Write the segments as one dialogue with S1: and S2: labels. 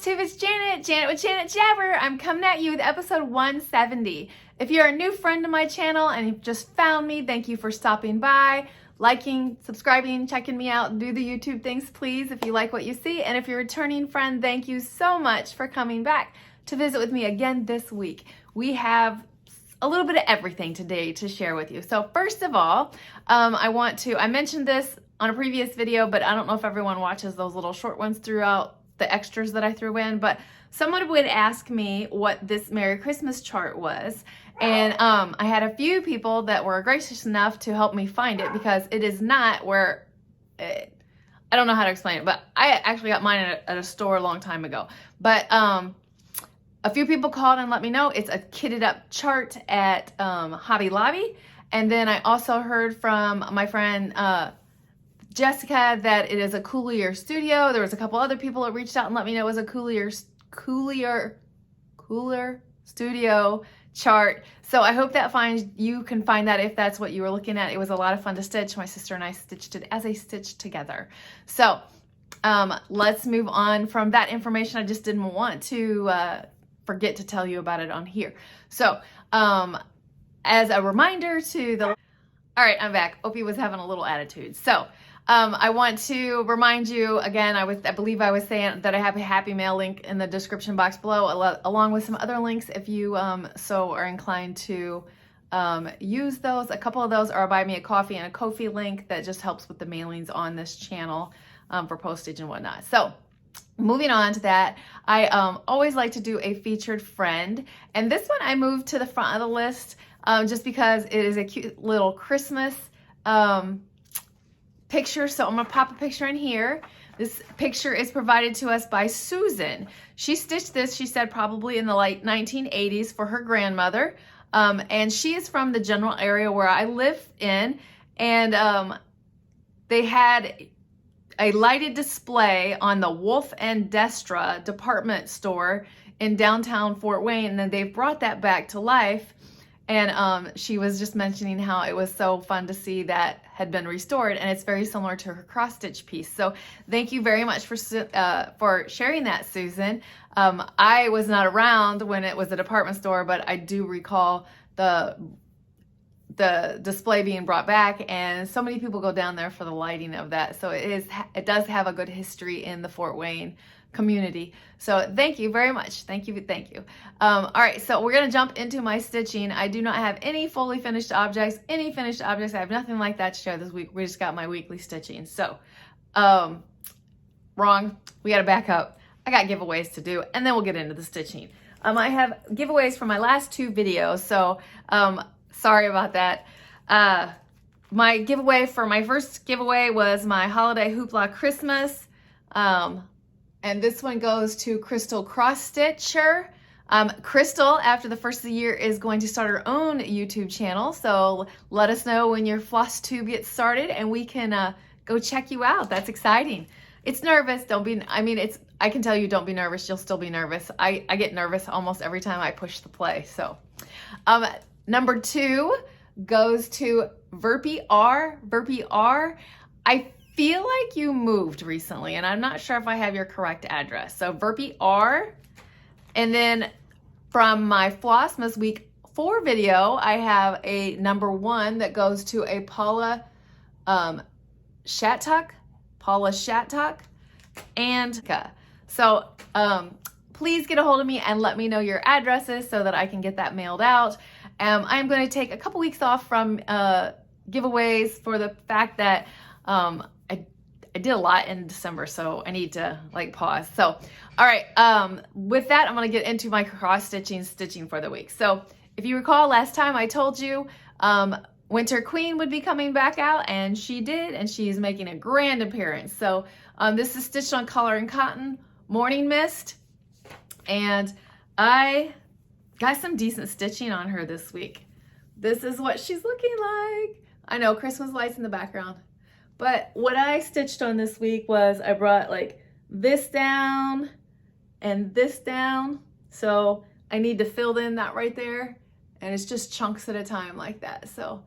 S1: Flosstube, it's Janet with Janet Jabber. I'm coming at you with episode 170. If you're a new friend to my channel and you've just found me, thank you for stopping by, liking, subscribing, checking me out, do the YouTube things, please, if you like what you see. And if you're a returning friend, thank you so much for coming back to visit with me again this week. We have a little bit of everything today to share with you. So first of all, I mentioned this on a previous video, but I don't know if everyone watches those little short ones throughout the extras that I threw in, but someone would ask me what this Merry Christmas chart was. And I had a few people that were gracious enough to help me find it, because it is not where, I don't know how to explain it, but I actually got mine at a store a long time ago. But a few people called and let me know it's a kitted up chart at Hobby Lobby. And then I also heard from my friend Jessica that it is a Coulier studio. There was a couple other people that reached out and let me know it was a Coulier studio chart. So I hope that you can find that if that's what you were looking at. It was a lot of fun to stitch. My sister and I stitched it as a stitch together. So let's move on from that information. I just didn't want to forget to tell you about it on here. So as a reminder to the... All right, I'm back. Opie was having a little attitude. So I want to remind you again, I believe I was saying that I have a Happy Mail link in the description box below, along with some other links if you so are inclined to use those. A couple of those are a Buy Me a Coffee and a Ko-fi link that just helps with the mailings on this channel for postage and whatnot. So moving on to that, I always like to do a featured friend. And this one I moved to the front of the list just because it is a cute little Christmas picture. So I'm gonna pop a picture in here. This picture is provided to us by Susan. She stitched this, she said, probably in the late 1980s for her grandmother. And she is from the general area where I live in. And they had a lighted display on the Wolf and Destra department store in downtown Fort Wayne. And then they've brought that back to life. And she was just mentioning how it was so fun to see that had been restored, and it's very similar to her cross stitch piece. So thank you very much for sharing that, Susan. I was not around when it was a department store, but I do recall the display being brought back, and so many people go down there for the lighting of that. So it does have a good history in the Fort Wayne community. So thank you very much. Thank you. All right, so we're gonna jump into my stitching. I do not have any fully finished objects, I have nothing like that to share this week. We just got my weekly stitching. So wrong, we gotta back up. I got giveaways to do, and then we'll get into the stitching. I have giveaways for my last two videos, so sorry about that. My giveaway for my first giveaway was my Holiday Hoopla Christmas. And this one goes to Crystal Cross Stitcher. Crystal, after the first of the year, is going to start her own YouTube channel. So let us know when your Flosstube gets started and we can go check you out. That's exciting. It's nervous. I can tell you, don't be nervous. You'll still be nervous. I get nervous almost every time I push the play. So number 2 goes to Verpy R. I feel like you moved recently, and I'm not sure if I have your correct address. So Verpy R. And then from my Flossmas Week 4 video, I have a number 1 that goes to a Paula Shattuck. And so please get a hold of me and let me know your addresses so that I can get that mailed out. I'm going to take a couple weeks off from giveaways for the fact that I did a lot in December, so I need to pause. So, all right, with that, I'm gonna get into my stitching for the week. So if you recall, last time I told you Winter Queen would be coming back out, and she did, and she's making a grand appearance. So this is stitched on Color and Cotton Morning Mist, and I got some decent stitching on her this week. This is what she's looking like. I know, Christmas lights in the background. But what I stitched on this week was I brought this down and this down. So I need to fill in that right there. And it's just chunks at a time like that. So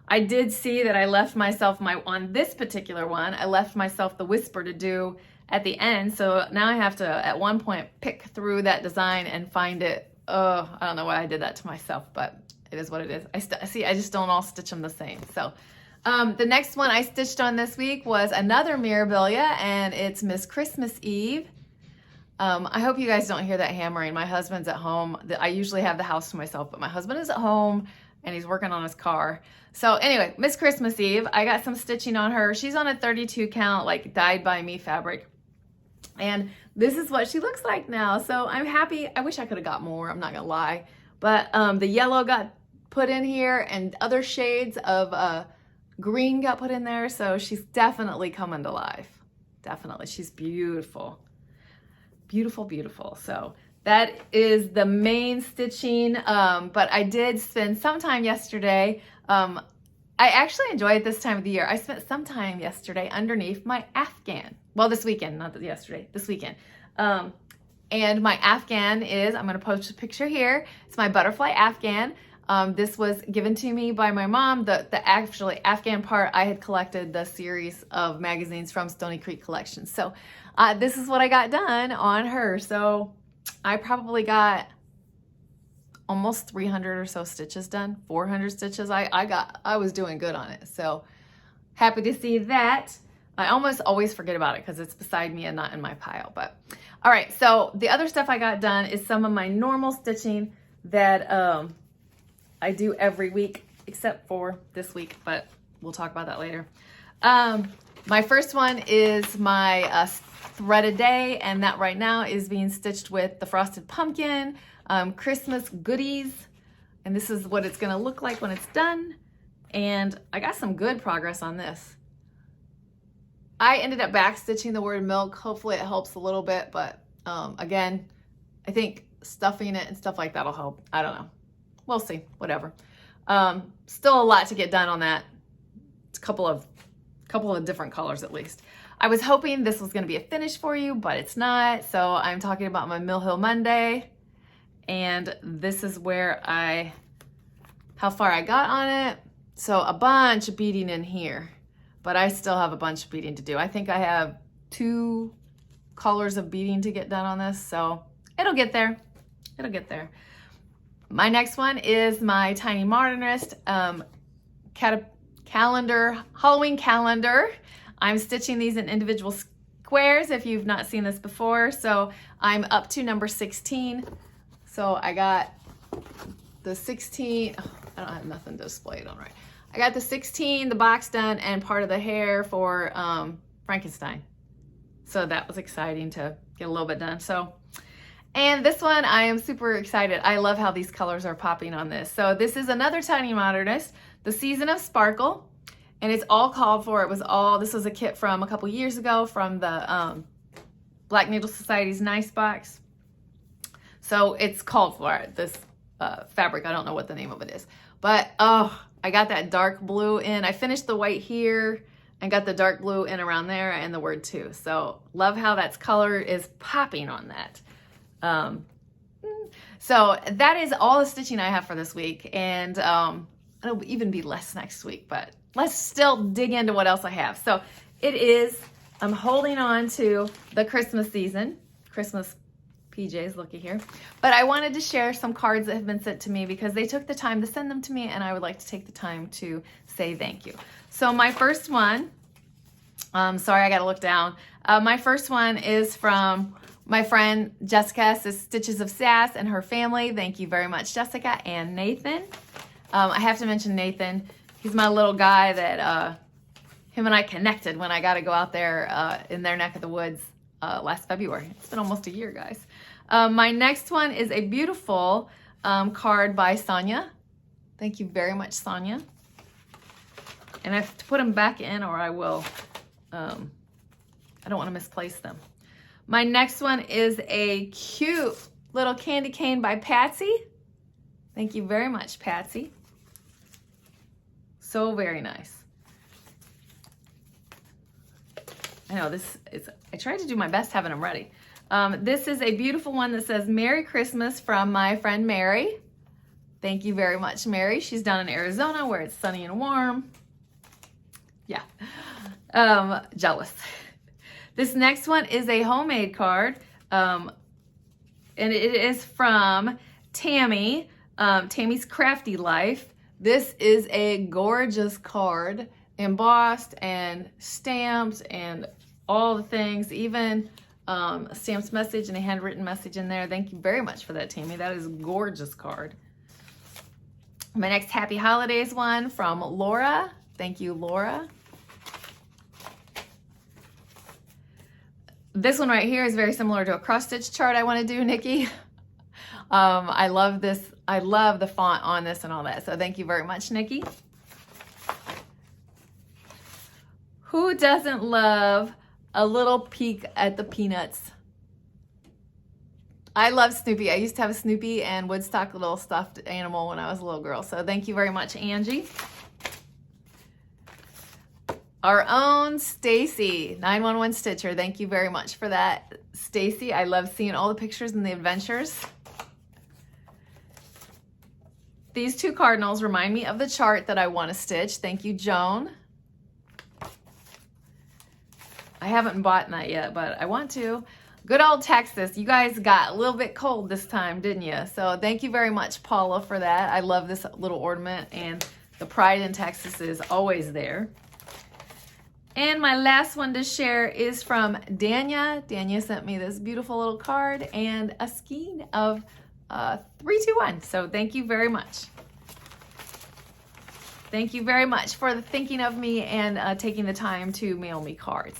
S1: I did see that I left myself on this particular one, I left myself the whisper to do at the end. So now I have to, at one point, pick through that design and find it. Oh, I don't know why I did that to myself, but it is what it is. I just don't all stitch them the same. So the next one I stitched on this week was another Mirabilia, and it's Miss Christmas Eve. I hope you guys don't hear that hammering. My husband's at home. I usually have the house to myself, but my husband is at home and he's working on his car. So anyway, Miss Christmas Eve, I got some stitching on her. She's on a 32 count, like dyed by me fabric. And this is what she looks like now. So I'm happy. I wish I could have got more, I'm not gonna lie. But the yellow got put in here and other shades of green got put in there. So she's definitely coming to life. Definitely, she's beautiful. Beautiful, beautiful. So that is the main stitching, but I did spend some time yesterday. I actually enjoy it this time of the year. I spent some time yesterday underneath my Afghan. Well, this weekend, not yesterday, this weekend. And my Afghan is, I'm gonna post a picture here. It's my butterfly Afghan. This was given to me by my mom. The actually Afghan part, I had collected the series of magazines from Stony Creek Collection. So this is what I got done on her. So I probably got almost 300 or so stitches done, 400 stitches. I was doing good on it. So happy to see that. I almost always forget about it because it's beside me and not in my pile. But all right, so the other stuff I got done is some of my normal stitching that I do every week, except for this week, but we'll talk about that later. My first one is my thread a day, and that right now is being stitched with the Frosted Pumpkin Christmas goodies. And this is what it's gonna look like when it's done. And I got some good progress on this. I ended up back stitching the word milk. Hopefully it helps a little bit, but again, I think stuffing it and stuff like that'll help. I don't know. We'll see, whatever. Still a lot to get done on that. It's a couple of different colors at least. I was hoping this was gonna be a finish for you, but it's not. So I'm talking about my Mill Hill Monday. And this is where how far I got on it. So a bunch of beading in here, but I still have a bunch of beading to do. I think I have 2 colors of beading to get done on this. So it'll get there, it'll get there. My next one is my Tiny Modernist calendar, Halloween calendar. I'm stitching these in individual squares if you've not seen this before. So I'm up to number 16. So I got the 16, I don't have nothing to display it on right. I got the 16, the box done, and part of the hair for Frankenstein. So that was exciting to get a little bit done. So, and this one I am super excited. I love how these colors are popping on this. So this is another Tiny Modernist, the Season of Sparkle. And it's all called for. This was a kit from a couple years ago from the Black Needle Society's Nice Box. So it's called for it, this fabric. I don't know what the name of it is. But oh, I got that dark blue in. I finished the white here and got the dark blue in around there and the word too. So love how that color is popping on that. So that is all the stitching I have for this week. And it'll even be less next week, but let's still dig into what else I have. So it is, I'm holding on to the Christmas season, Christmas PJs, looky here. But I wanted to share some cards that have been sent to me because they took the time to send them to me, and I would like to take the time to say thank you. So my first one, sorry, I gotta look down. My first one is from my friend Jessica, says Stitches of Sass and her family. Thank you very much, Jessica and Nathan. I have to mention Nathan. He's my little guy that him and I connected when I got to go out there in their neck of the woods last February. It's been almost a year, guys. My next one is a beautiful card by Sonia. Thank you very much, Sonia. And I have to put them back in or I will, I don't want to misplace them. My next one is a cute little candy cane by Patsy. Thank you very much, Patsy. So very nice. I know this is, I tried to do my best having them ready. This is a beautiful one that says Merry Christmas from my friend Mary. Thank you very much, Mary. She's down in Arizona where it's sunny and warm. Yeah, jealous. This next one is a homemade card, and it is from Tammy, Tammy's Crafty Life. This is a gorgeous card, embossed and stamped and all the things, even a stamped message and a handwritten message in there. Thank you very much for that, Tammy. That is a gorgeous card. My next Happy Holidays one from Laura. Thank you, Laura. This one right here is very similar to a cross stitch chart I want to do, Nikki. I love this. I love the font on this and all that. So thank you very much, Nikki. Who doesn't love a little peek at the peanuts? I love Snoopy. I used to have a Snoopy and Woodstock little stuffed animal when I was a little girl. So thank you very much, Angie. Our own Stacie, 911 Stitcher. Thank you very much for that, Stacie. I love seeing all the pictures and the adventures. These two cardinals remind me of the chart that I want to stitch. Thank you, Joan. I haven't bought that yet, but I want to. Good old Texas. You guys got a little bit cold this time, didn't you? So thank you very much, Paula, for that. I love this little ornament, and the pride in Texas is always there. And my last one to share is from Danya. Danya sent me this beautiful little card and a skein of 321. So thank you very much. Thank you very much for thinking of me and taking the time to mail me cards.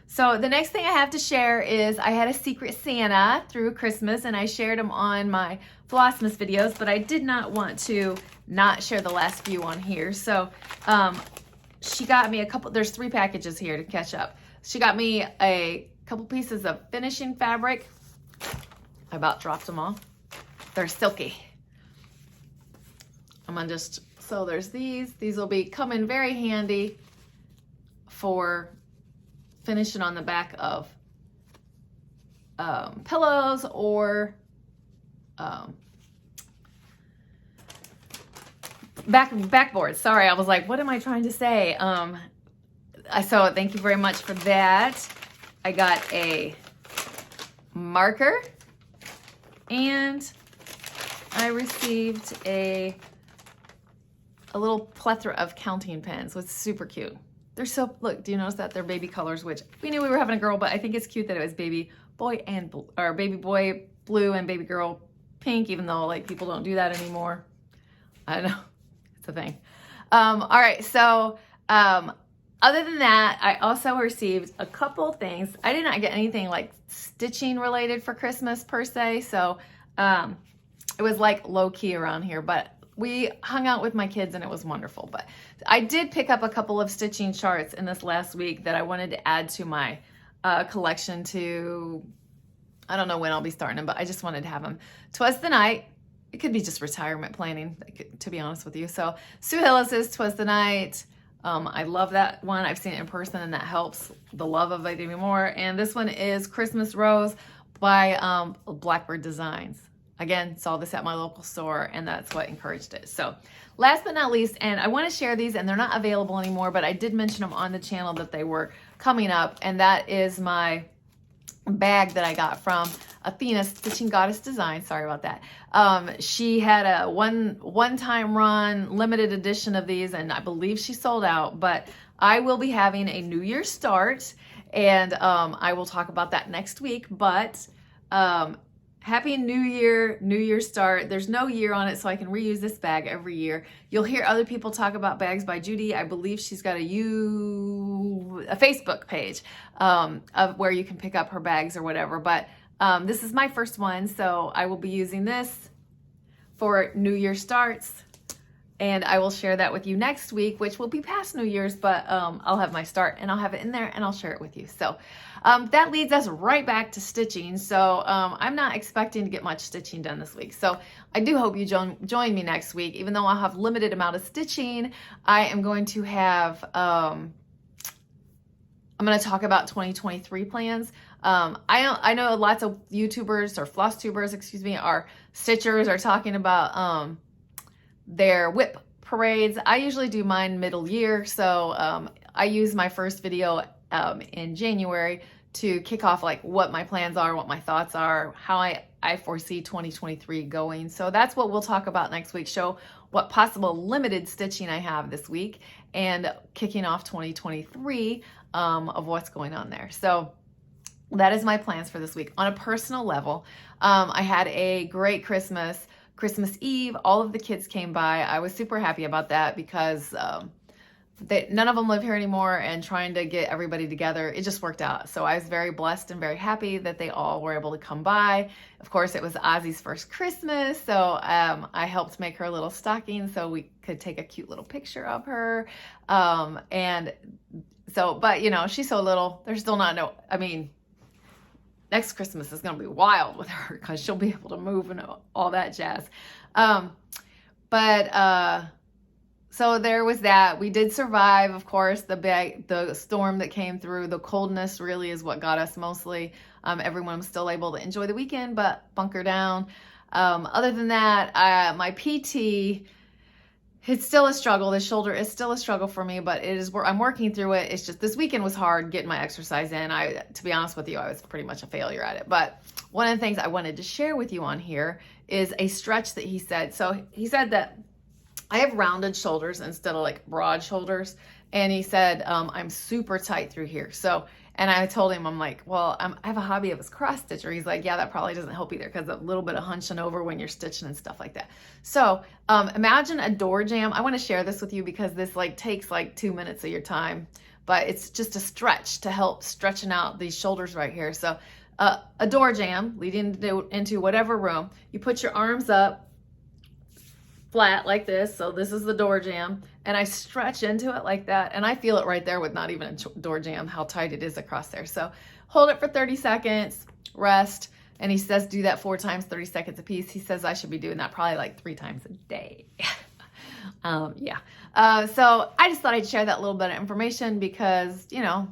S1: So the next thing I have to share is I had a Secret Santa through Christmas, and I shared them on my Flossmas videos, but I did not want to not share the last few on here. So she got me a couple, there's 3 packages here to catch up. She got me a couple pieces of finishing fabric. I about dropped them all. They're silky. I'm gonna just, so there's these. These will be coming very handy for finishing on the back of pillows or backboards. Sorry, I was like, what am I trying to say? So thank you very much for that. I got a marker, and I received a little plethora of counting pens. It's super cute. They're so, look, do you notice that they're baby colors, which we knew we were having a girl, but I think it's cute that it was baby boy and, or baby boy blue and baby girl pink, even though like people don't do that anymore. I don't know. It's a thing. All right. So, other than that, I also received a couple things. I did not get anything like stitching related for Christmas per se. So, it was like low key around here, but we hung out with my kids and it was wonderful. But I did pick up a couple of stitching charts in this last week that I wanted to add to my collection to, I don't know when I'll be starting them, but I just wanted to have them. 'Twas the Night. It could be just retirement planning, to be honest with you. So Sue Hillis's 'Twas the Night. I love that one. I've seen it in person and that helps the love of it even more. And this one is Christmas Rose by Blackbird Designs. Again, saw this at my local store and that's what encouraged it. So last but not least, and I want to share these and they're not available anymore, but I did mention them on the channel that they were coming up, and that is my bag that I got from Athena Stitching Goddess Design. Sorry about that. She had a one-time run limited edition of these, and I believe she sold out, but I will be having a New Year's start, and I will talk about that next week. But Happy New Year, New Year start. There's no year on it, so I can reuse this bag every year. You'll hear other people talk about Bags by Judy. I believe she's got a Facebook page of where you can pick up her bags or whatever. But this is my first one, so I will be using this for New Year starts. And I will share that with you next week, which will be past New Year's, but I'll have my start and I'll have it in there and I'll share it with you. So that leads us right back to stitching. So I'm not expecting to get much stitching done this week. So I do hope you join me next week. Even though I'll have limited amount of stitching, I am going to have, I'm going to talk about 2023 plans. I know lots of YouTubers or Flosstubers, excuse me, are stitchers are talking about their whip parades. I usually do mine middle year, so I use my first video in January to kick off like what my plans are, what my thoughts are, how I foresee 2023 going. So that's what we'll talk about next week. Show what possible limited stitching I have this week and kicking off 2023 of what's going on there. So that is my plans for this week. On a personal level, I had a great Christmas Eve. All of the kids came by. I was super happy about that because none of them live here anymore, and trying to get everybody together, it just worked out. So I was very blessed and very happy that they all were able to come by. Of course, it was Ozzy's first Christmas, so I helped make her a little stocking so we could take a cute little picture of her. And so, but you know, she's so little, there's still not no, I mean, next Christmas is going to be wild with her because she'll be able to move and all that jazz. So there was that. We did survive, of course, the storm that came through. The coldness really is what got us mostly. Everyone was still able to enjoy the weekend, but bunker down. Other than that, my PT, it's still a struggle. The shoulder is still a struggle for me, but I'm working through it. It's just this weekend was hard getting my exercise in. To be honest with you, I was pretty much a failure at it. But one of the things I wanted to share with you on here is a stretch that he said. So he said that I have rounded shoulders instead of like broad shoulders. And he said, I'm super tight through here. So, and I told him, I'm like, well, I have a hobby of his cross stitcher. He's like, yeah, that probably doesn't help either because a little bit of hunching over when you're stitching and stuff like that. So imagine a door jamb. I want to share this with you because this like takes like 2 minutes of your time, but it's just a stretch to help stretching out these shoulders right here. So a door jamb leading into whatever room, you put your arms up flat like this. So this is the door jamb, and I stretch into it like that, and I feel it right there with not even a door jamb, how tight it is across there. So hold it for 30 seconds, rest, and he says do that 4 times, 30 seconds a piece. He says I should be doing that probably like 3 times a day. So I just thought I'd share that little bit of information because, you know,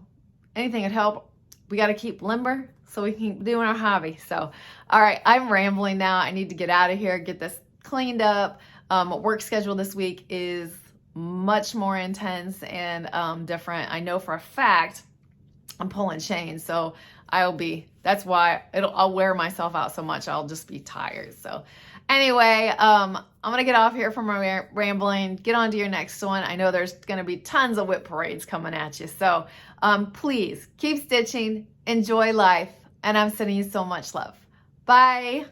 S1: anything would help. We got to keep limber so we can keep doing our hobby. So, all right, I'm rambling now. I need to get out of here, get this cleaned up. Work schedule this week is much more intense and different. I know for a fact I'm pulling chains, so that's why I'll wear myself out so much. I'll just be tired. So anyway, I'm going to get off here from my rambling, get on to your next one. I know there's going to be tons of whip parades coming at you. So please keep stitching, enjoy life, and I'm sending you so much love. Bye.